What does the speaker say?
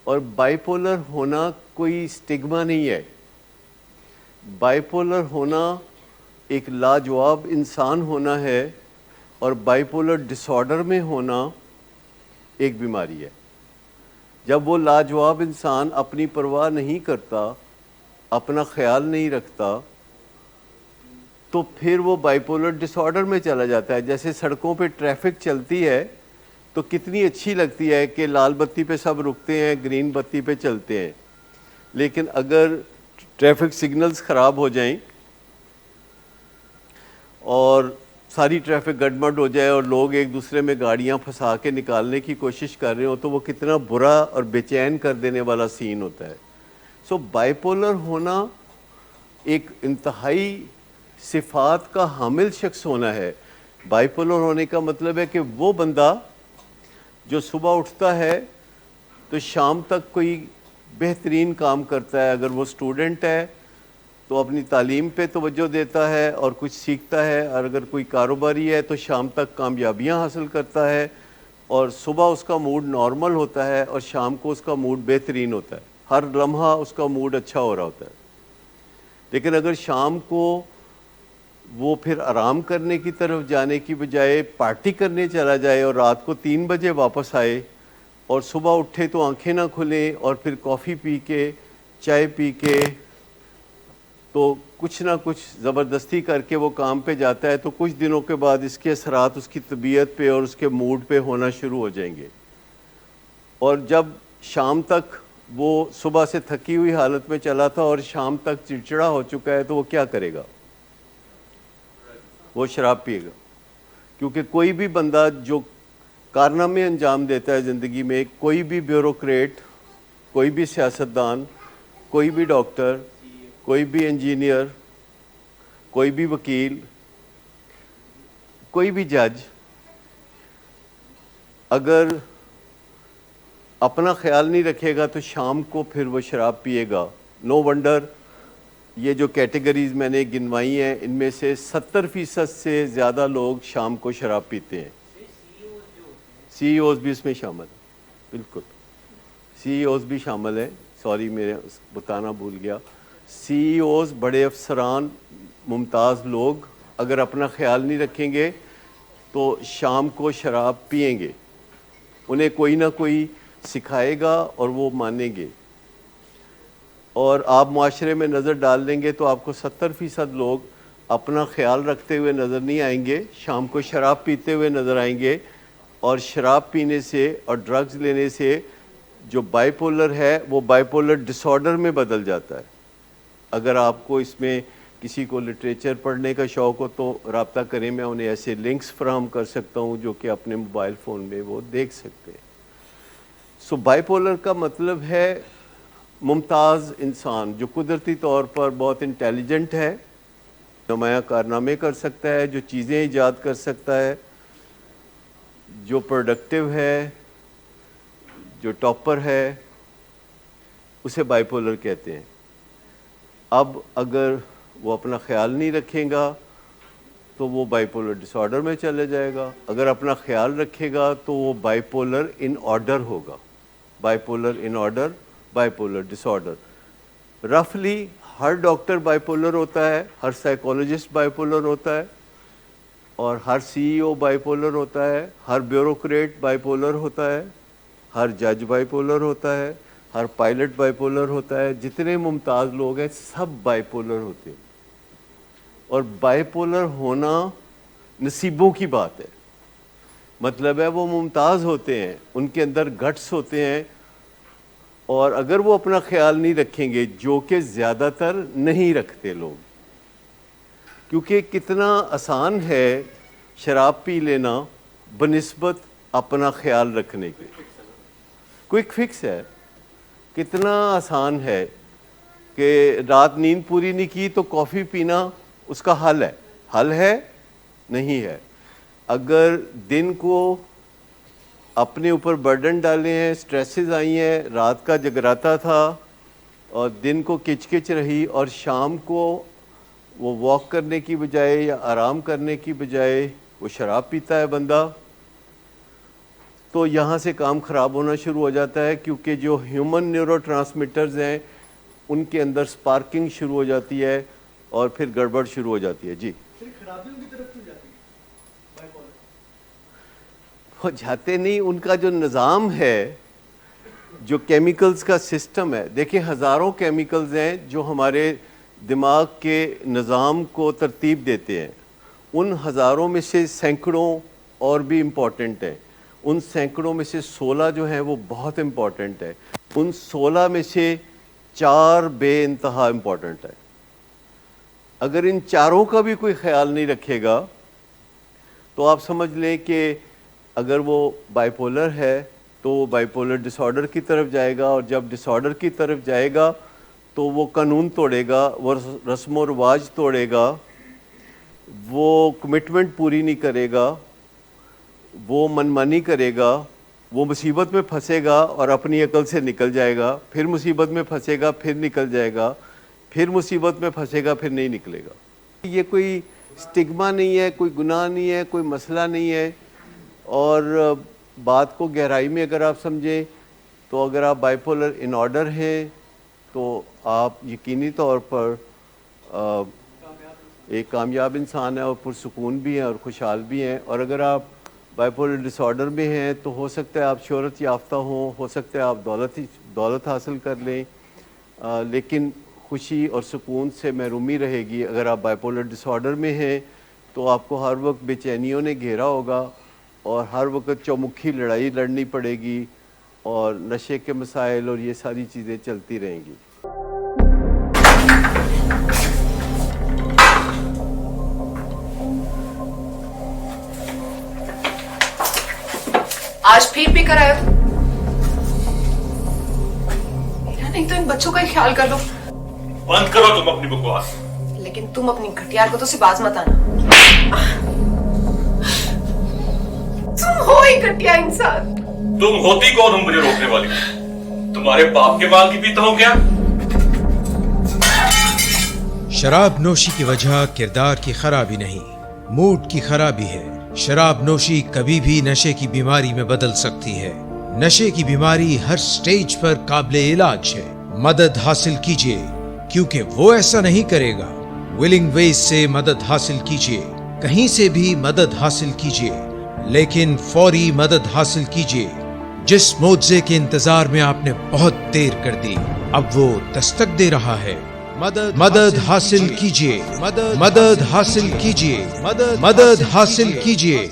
اور بائیپولر ہونا کوئی سٹگما نہیں ہے. بائیپولر ہونا ایک لاجواب انسان ہونا ہے، اور بائیپولر ڈس آرڈر میں ہونا ایک بیماری ہے. جب وہ لاجواب انسان اپنی پرواہ نہیں کرتا، اپنا خیال نہیں رکھتا، تو پھر وہ بائیپولر ڈس آرڈر میں چلا جاتا ہے. جیسے سڑکوں پہ ٹریفک چلتی ہے تو کتنی اچھی لگتی ہے کہ لال بتی پہ سب رکتے ہیں، گرین بتی پہ چلتے ہیں، لیکن اگر ٹریفک سگنلز خراب ہو جائیں اور ساری ٹریفک گڈمڈ ہو جائے اور لوگ ایک دوسرے میں گاڑیاں پھنسا کے نکالنے کی کوشش کر رہے ہو، تو وہ کتنا برا اور بے چین کر دینے والا سین ہوتا ہے. سو بائیپولر ہونا ایک انتہائی صفات کا حامل شخص ہونا ہے. بائیپولر ہونے کا مطلب ہے کہ وہ بندہ جو صبح اٹھتا ہے تو شام تک کوئی بہترین کام کرتا ہے. اگر وہ اسٹوڈنٹ ہے تو اپنی تعلیم پہ توجہ دیتا ہے اور کچھ سیکھتا ہے، اور اگر کوئی کاروباری ہے تو شام تک کامیابیاں حاصل کرتا ہے، اور صبح اس کا موڈ نارمل ہوتا ہے اور شام کو اس کا موڈ بہترین ہوتا ہے. ہر لمحہ اس کا موڈ اچھا ہو رہا ہوتا ہے. لیکن اگر شام کو وہ پھر آرام کرنے کی طرف جانے کی بجائے پارٹی کرنے چلا جائے اور رات کو 3 بجے واپس آئے اور صبح اٹھے تو آنکھیں نہ کھلیں اور پھر کافی پی کے، چائے پی کے، تو کچھ نہ کچھ زبردستی کر کے وہ کام پہ جاتا ہے، تو کچھ دنوں کے بعد اس کے اثرات اس کی طبیعت پہ اور اس کے موڈ پہ ہونا شروع ہو جائیں گے. اور جب شام تک وہ صبح سے تھکی ہوئی حالت میں چلا تھا اور شام تک چڑچڑا ہو چکا ہے، تو وہ کیا کرے گا؟ وہ شراب پیے گا. کیونکہ کوئی بھی بندہ جو کارنامے انجام دیتا ہے زندگی میں، کوئی بھی بیوروکریٹ، کوئی بھی سیاستدان، کوئی بھی ڈاکٹر، کوئی بھی انجینئر، کوئی بھی وکیل، کوئی بھی جج، اگر اپنا خیال نہیں رکھے گا تو شام کو پھر وہ شراب پیے گا. نو ونڈر یہ جو کیٹیگریز میں نے گنوائی ہیں، ان میں سے 70% سے زیادہ لوگ شام کو شراب پیتے ہیں. سی ای اوز بھی اس میں شامل ہیں. بالکل سی ای اوز بھی شامل ہیں. سوری میں بتانا بھول گیا. سی ای اوز، بڑے افسران، ممتاز لوگ اگر اپنا خیال نہیں رکھیں گے تو شام کو شراب پئیں گے. انہیں کوئی نہ کوئی سکھائے گا اور وہ مانیں گے. اور آپ معاشرے میں نظر ڈال دیں گے تو آپ کو 70% لوگ اپنا خیال رکھتے ہوئے نظر نہیں آئیں گے، شام کو شراب پیتے ہوئے نظر آئیں گے. اور شراب پینے سے اور ڈرگز لینے سے جو بائی پولر ہے وہ بائی پولر ڈس آرڈر میں بدل جاتا ہے. اگر آپ کو اس میں کسی کو لٹریچر پڑھنے کا شوق ہو تو رابطہ کریں، میں انہیں ایسے لنکس فراہم کر سکتا ہوں جو کہ اپنے موبائل فون میں وہ دیکھ سکتے ہیں. سو بائی پولر کا مطلب ہے ممتاز انسان جو قدرتی طور پر بہت انٹیلیجنٹ ہے، نمایاں کارنامے کر سکتا ہے، جو چیزیں ایجاد کر سکتا ہے، جو پروڈکٹیو ہے، جو ٹاپر ہے، اسے بائی پولر کہتے ہیں. اب اگر وہ اپنا خیال نہیں رکھے گا تو وہ بائی پولر ڈس آرڈر میں چلے جائے گا. اگر اپنا خیال رکھے گا تو وہ بائی پولر ان آرڈر ہوگا. Bipolar in order, bipolar disorder. رفلی ہر ڈاکٹر بائی پولر ہوتا ہے، ہر سائیکولوجسٹ بائی پولر ہوتا ہے، اور ہر سی ای او بائی پولر ہوتا ہے، ہر بیوروکریٹ بائی پولر ہوتا ہے، ہر جج بائی پولر ہوتا ہے، ہر پائلٹ بائی پولر ہوتا ہے. جتنے ممتاز لوگ ہیں سب بائی پولر ہوتے ہیں. اور بائی پولر ہونا نصیبوں کی بات ہے. مطلب ہے وہ ممتاز ہوتے ہیں، ان کے اندر گٹس ہوتے ہیں، اور اگر وہ اپنا خیال نہیں رکھیں گے، جو کہ زیادہ تر نہیں رکھتے لوگ. کیونکہ کتنا آسان ہے شراب پی لینا بنسبت اپنا خیال رکھنے کے. کوئک فکس ہے. کتنا آسان ہے کہ رات نیند پوری نہیں کی تو کافی پینا اس کا حل ہے. حل ہے؟ نہیں ہے. اگر دن کو اپنے اوپر برڈن ڈالے ہیں، سٹریسز آئی ہیں، رات کا جگراتا تھا اور دن کو کچ کچ رہی، اور شام کو وہ واک کرنے کی بجائے یا آرام کرنے کی بجائے وہ شراب پیتا ہے بندہ، تو یہاں سے کام خراب ہونا شروع ہو جاتا ہے، کیونکہ جو ہیومن نیورو ٹرانسمیٹرز ہیں ان کے اندر سپارکنگ شروع ہو جاتی ہے اور پھر گڑبڑ شروع ہو جاتی ہے. جی خرابیوں کی طرف کیوں جاتی ہے؟ وہ جاتے نہیں، ان کا جو نظام ہے، جو کیمیکلز کا سسٹم ہے، دیکھیں ہزاروں کیمیکلز ہیں جو ہمارے دماغ کے نظام کو ترتیب دیتے ہیں. ان ہزاروں میں سے سینکڑوں اور بھی امپورٹنٹ ہیں. ان سینکڑوں میں سے 16 جو ہیں وہ بہت امپورٹنٹ ہے. ان 16 میں سے 4 بے انتہا امپورٹنٹ ہے. اگر ان چاروں کا بھی کوئی خیال نہیں رکھے گا تو آپ سمجھ لیں کہ اگر وہ بائی پولر ہے تو وہ بائی پولر ڈس آرڈر کی طرف جائے گا، اور جب ڈس آرڈر کی طرف جائے گا تو وہ قانون توڑے گا، وہ رسم و رواج توڑے گا، وہ کمٹمنٹ پوری نہیں کرے گا، وہ منمانی کرے گا، وہ مصیبت میں پھنسے گا اور اپنی عقل سے نکل جائے گا، پھر مصیبت میں پھنسے گا، پھر نکل جائے گا، پھر مصیبت میں پھنسے گا، پھر نہیں نکلے گا. یہ کوئی سٹگما نہیں ہے، کوئی گناہ نہیں ہے، کوئی مسئلہ نہیں ہے. اور بات کو گہرائی میں اگر آپ سمجھیں تو اگر آپ بائی پولر ان آرڈر ہیں تو آپ یقینی طور پر ایک کامیاب انسان ہے اور پرسکون بھی ہیں اور خوشحال بھی ہیں. اور اگر آپ بائی پولر ڈس آرڈر میں ہیں تو ہو سکتا ہے آپ شہرت یافتہ ہوں، ہو سکتا ہے آپ دولت حاصل کر لیں، لیکن خوشی اور سکون سے محرومی رہے گی. اگر آپ بائی پولر ڈس آرڈر میں ہیں تو آپ کو ہر وقت بے چینیوں نے گھیرا ہوگا اور ہر وقت چومکھی لڑائی لڑنی پڑے گی اور نشے کے مسائل اور یہ ساری چیزیں چلتی رہیں گی. آج پھر بھی کر آئے ہو؟ میرا نہیں تو ان بچوں کا ہی خیال کر لو. بند کرو تم اپنی بکواس. لیکن تم اپنی گھٹیار کو تو سے باز مت آنا. تم ہو ہی گھٹیا انسان. تم ہوتی کون ہو مجھے روکنے والی؟ تمہارے باپ کے مال کی پیتا ہوں کیا؟ شراب نوشی کی وجہ کردار کی خرابی نہیں، موڈ کی خرابی ہے. شراب نوشی کبھی بھی نشے کی بیماری میں بدل سکتی ہے. نشے کی بیماری ہر سٹیج پر قابل علاج ہے. مدد حاصل کیجیے، کیونکہ وہ ایسا نہیں کرے گا. ولنگ ویز سے مدد حاصل کیجیے، کہیں سے بھی مدد حاصل کیجیے، لیکن فوری مدد حاصل کیجیے. جس معجزے کے انتظار میں آپ نے بہت دیر کر دی، اب وہ دستک دے رہا ہے. مدد حاصل کیجیے، مدد حاصل کیجیے، مدد حاصل کیجیے.